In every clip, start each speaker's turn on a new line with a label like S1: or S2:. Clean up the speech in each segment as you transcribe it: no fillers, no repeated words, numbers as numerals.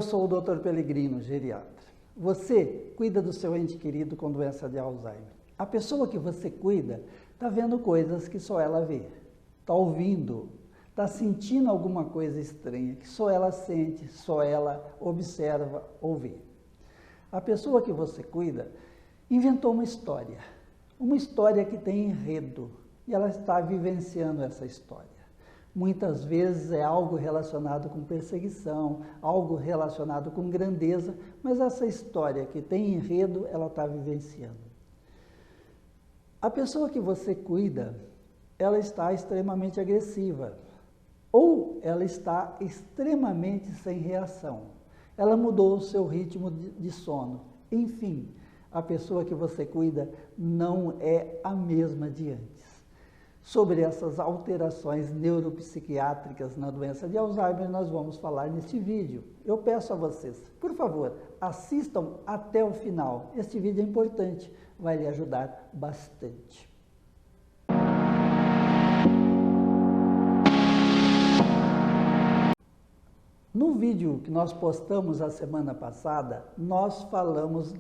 S1: eu sou o Dr. Pelegrino, geriatra. Você cuida do seu ente querido com doença de Alzheimer. A pessoa que você cuida está vendo coisas que só ela vê, está ouvindo, está sentindo alguma coisa estranha, que só ela sente, só ela observa ou vê. A pessoa que você cuida inventou uma história que tem enredo, e ela está vivenciando essa história. Muitas vezes é algo relacionado com perseguição, algo relacionado com grandeza, mas essa história que tem enredo, ela está vivenciando. A pessoa que você cuida, ela está extremamente agressiva, ou ela está extremamente sem reação. Ela mudou o seu ritmo de sono. Enfim, a pessoa que você cuida não é a mesma de antes. Sobre essas alterações neuropsiquiátricas na doença de Alzheimer, nós vamos falar neste vídeo. Eu peço a vocês, por favor, assistam até o final. Este vídeo é importante, vai lhe ajudar bastante. No vídeo que nós postamos a semana passada, nós falamos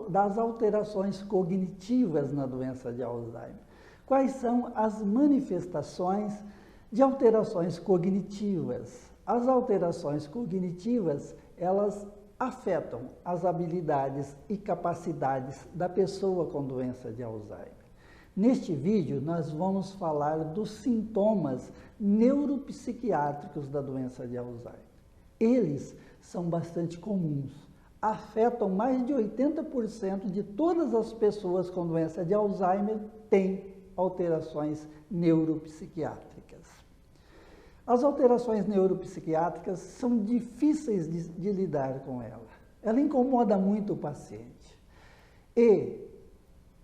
S1: das alterações cognitivas na doença de Alzheimer. Quais são as manifestações de alterações cognitivas? As alterações cognitivas, elas afetam as habilidades e capacidades da pessoa com doença de Alzheimer. Neste vídeo, nós vamos falar dos sintomas neuropsiquiátricos da doença de Alzheimer. Eles são bastante comuns, afetam mais de 80% de todas as pessoas com doença de Alzheimer têm alterações neuropsiquiátricas. As alterações neuropsiquiátricas são difíceis de lidar com ela. Ela incomoda muito o paciente e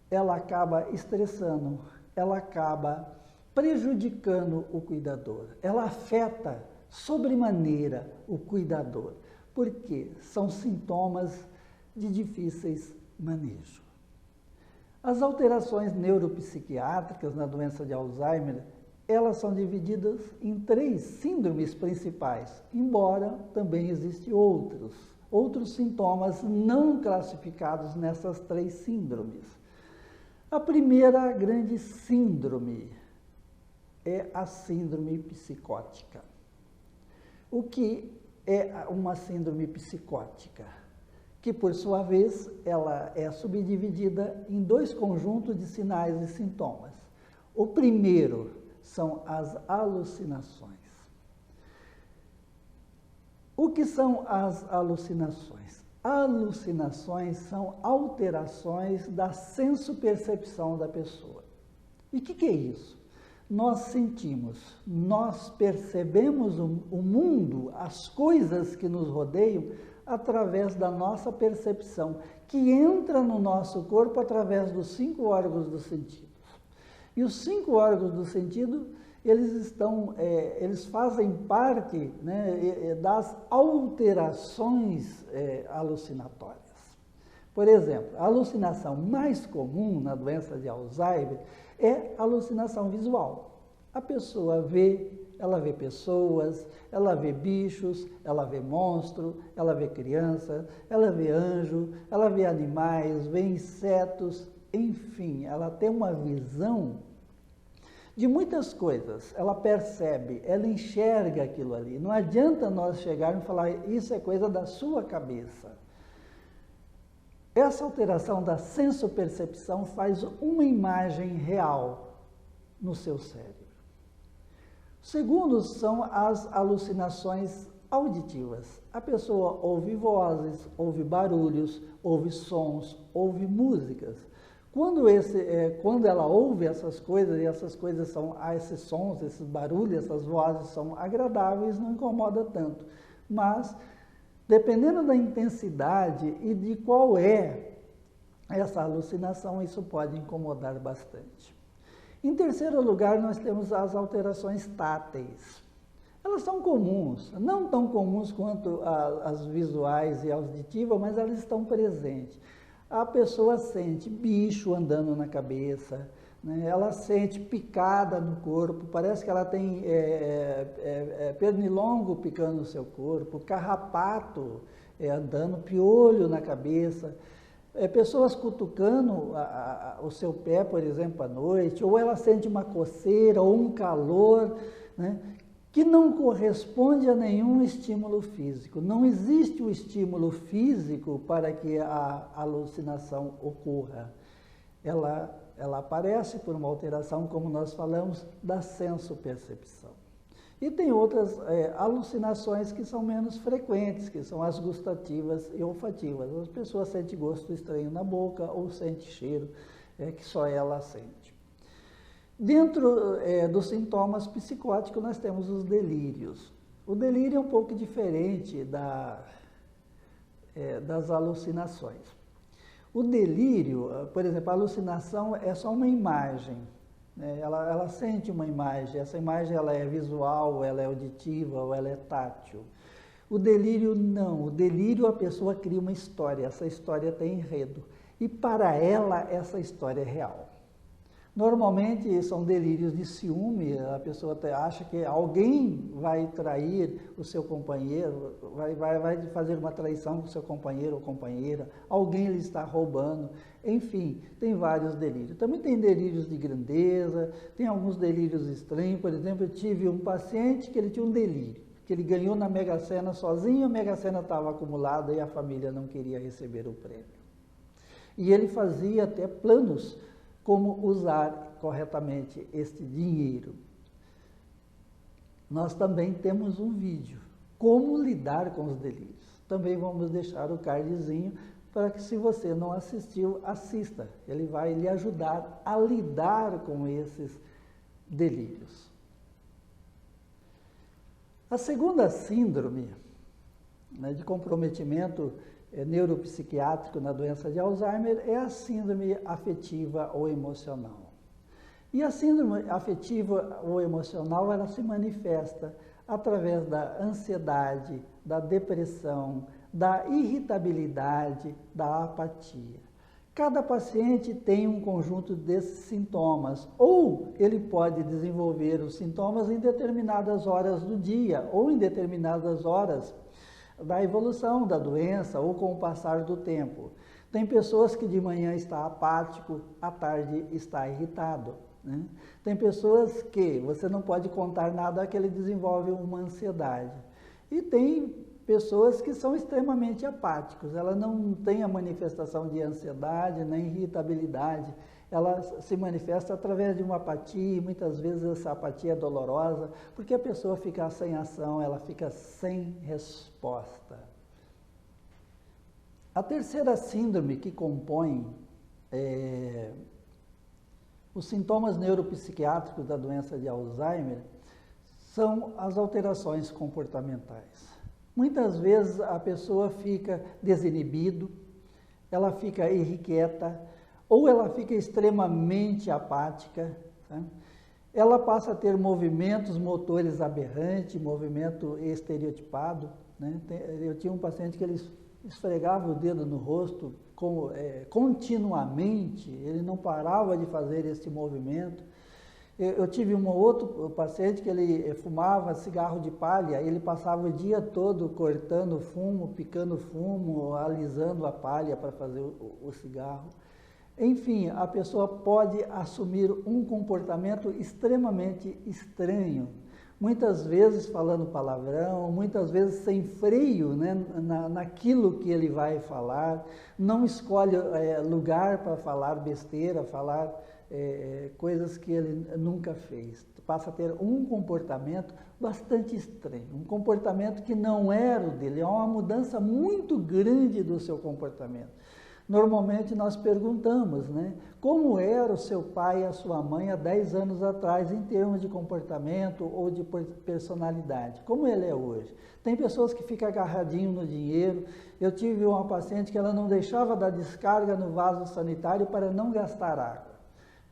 S1: ela acaba estressando, ela acaba prejudicando o cuidador, ela afeta sobremaneira o cuidador, porque são sintomas de difíceis manejo. As alterações neuropsiquiátricas na doença de Alzheimer, elas são divididas em 3 síndromes principais, embora também existem outros sintomas não classificados nessas 3 síndromes. A primeira grande síndrome é a síndrome psicótica. O que é uma síndrome psicótica? Que, por sua vez, ela é subdividida em 2 conjuntos de sinais e sintomas. O primeiro são as alucinações. O que são as alucinações? Alucinações são alterações da senso-percepção da pessoa. E o que é isso? Nós sentimos, nós percebemos o mundo, as coisas que nos rodeiam, através da nossa percepção, que entra no nosso corpo através dos 5 órgãos dos sentidos. E os 5 órgãos do sentido, eles fazem parte, né, das alterações alucinatórias. Por exemplo, a alucinação mais comum na doença de Alzheimer é a alucinação visual. A pessoa ela vê pessoas, ela vê bichos, ela vê monstro, ela vê criança, ela vê anjo, ela vê animais, vê insetos, enfim, ela tem uma visão de muitas coisas. Ela percebe, ela enxerga aquilo ali. Não adianta nós chegarmos e falar, isso é coisa da sua cabeça. Essa alteração da senso-percepção faz uma imagem real no seu cérebro. Segundo, são as alucinações auditivas. A pessoa ouve vozes, ouve barulhos, ouve sons, ouve músicas. Quando ela ouve essas coisas, e essas coisas são, esses sons, esses barulhos, essas vozes são agradáveis, não incomoda tanto. Mas, dependendo da intensidade e de qual é essa alucinação, isso pode incomodar bastante. Em terceiro lugar, nós temos as alterações táteis. Elas são comuns, não tão comuns quanto as visuais e auditivas, mas elas estão presentes. a pessoa sente bicho andando na cabeça, né? Ela sente picada no corpo, parece que ela tem pernilongo picando no seu corpo, carrapato andando, piolho na cabeça, pessoas cutucando o seu pé, por exemplo, à noite, ou ela sente uma coceira ou um calor, né? Que não corresponde a nenhum estímulo físico. Não existe o estímulo físico para que a alucinação ocorra. Ela aparece por uma alteração, como nós falamos, da sensopercepção. E tem outras alucinações que são menos frequentes, que são as gustativas e olfativas. As pessoas sentem gosto estranho na boca ou sentem cheiro que só ela sente. Dentro dos sintomas psicóticos, nós temos os delírios. O delírio é um pouco diferente das alucinações. O delírio, por exemplo, a alucinação é só uma imagem. Né? Ela sente uma imagem, essa imagem ela é visual, ela é auditiva, ou ela é tátil. O delírio não, o delírio a pessoa cria uma história, essa história tem enredo. E para ela, essa história é real. Normalmente são delírios de ciúme, a pessoa até acha que alguém vai trair o seu companheiro, vai fazer uma traição com o seu companheiro ou companheira, alguém lhe está roubando, enfim, tem vários delírios. Também tem delírios de grandeza, tem alguns delírios estranhos, por exemplo, eu tive um paciente que ele tinha um delírio, que ele ganhou na Mega Sena sozinho, a Mega Sena estava acumulada e a família não queria receber o prêmio. E ele fazia até planos como usar corretamente este dinheiro. Nós também temos um vídeo, como lidar com os delírios. Também vamos deixar o cardzinho para que, se você não assistiu, assista. Ele vai lhe ajudar a lidar com esses delírios. A segunda síndrome, né, de comprometimento neuropsiquiátrico na doença de Alzheimer é a síndrome afetiva ou emocional. E a síndrome afetiva ou emocional, ela se manifesta através da ansiedade, da depressão, da irritabilidade, da apatia. Cada paciente tem um conjunto desses sintomas, ou ele pode desenvolver os sintomas em determinadas horas do dia, ou em determinadas horas da evolução da doença ou com o passar do tempo. Tem pessoas que de manhã está apático, à tarde está irritado. Né? Tem pessoas que você não pode contar nada que ele desenvolve uma ansiedade. E tem pessoas que são extremamente apáticos, ela não tem a manifestação de ansiedade nem irritabilidade, ela se manifesta através de uma apatia, e muitas vezes essa apatia é dolorosa, porque a pessoa fica sem ação, ela fica sem resposta. A terceira síndrome que compõe os sintomas neuropsiquiátricos da doença de Alzheimer são as alterações comportamentais. Muitas vezes a pessoa fica desinibido, ela fica irrequieta, ou ela fica extremamente apática, tá? Ela passa a ter movimentos motores aberrantes, movimento estereotipado. Né? Eu tinha um paciente que ele esfregava o dedo no rosto continuamente, ele não parava de fazer esse movimento. Eu tive um outro paciente que ele fumava cigarro de palha, ele passava o dia todo cortando fumo, picando fumo, alisando a palha para fazer o cigarro. Enfim, a pessoa pode assumir um comportamento extremamente estranho, muitas vezes falando palavrão, muitas vezes sem freio, né, naquilo que ele vai falar, não escolhe lugar para falar besteira, falar coisas que ele nunca fez. Passa a ter um comportamento bastante estranho, um comportamento que não era o dele, é uma mudança muito grande do seu comportamento. Normalmente nós perguntamos, né, como era o seu pai e a sua mãe há 10 anos atrás em termos de comportamento ou de personalidade, como ele é hoje. Tem pessoas que ficam agarradinho no dinheiro. Eu tive uma paciente que ela não deixava dar descarga no vaso sanitário para não gastar água.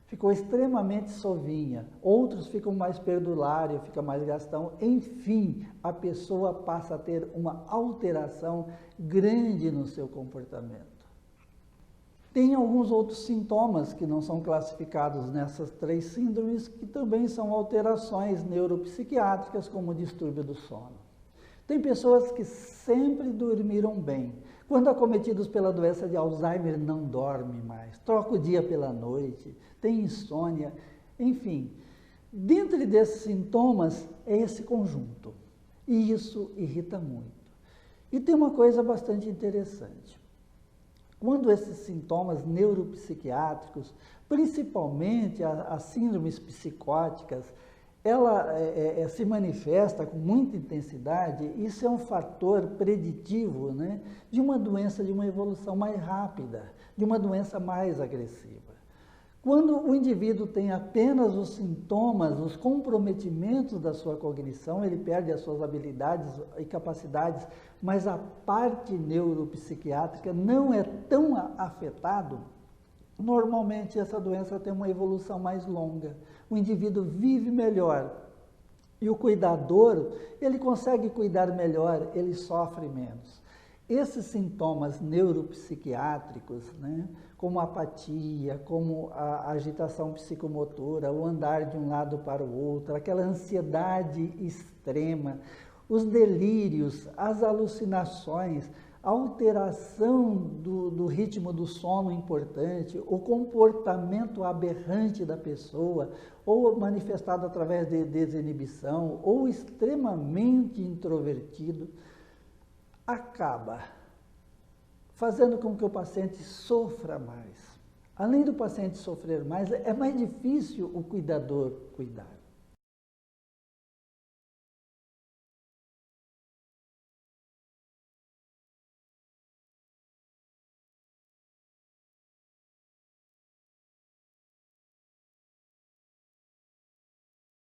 S1: Ficou extremamente sovinha. Outros ficam mais perdulários, fica mais gastão. Enfim, a pessoa passa a ter uma alteração grande no seu comportamento. Tem alguns outros sintomas que não são classificados nessas 3 síndromes, que também são alterações neuropsiquiátricas, como o distúrbio do sono. Tem pessoas que sempre dormiram bem. Quando acometidos pela doença de Alzheimer, não dorme mais, troca o dia pela noite, tem insônia, enfim. Dentre desses sintomas é esse conjunto, e isso irrita muito. E tem uma coisa bastante interessante. Quando esses sintomas neuropsiquiátricos, principalmente as síndromes psicóticas, ela se manifesta com muita intensidade, isso é um fator preditivo, né, de uma doença de uma evolução mais rápida, de uma doença mais agressiva. Quando o indivíduo tem apenas os sintomas, os comprometimentos da sua cognição, ele perde as suas habilidades e capacidades, mas a parte neuropsiquiátrica não é tão afetado, normalmente essa doença tem uma evolução mais longa. O indivíduo vive melhor e o cuidador, ele consegue cuidar melhor, ele sofre menos. Esses sintomas neuropsiquiátricos, né, como a apatia, como a agitação psicomotora, o andar de um lado para o outro, aquela ansiedade extrema, os delírios, as alucinações, a alteração do ritmo do sono importante, o comportamento aberrante da pessoa, ou manifestado através de desinibição, ou extremamente introvertido, acaba fazendo com que o paciente sofra mais. Além do paciente sofrer mais, é mais difícil o cuidador cuidar.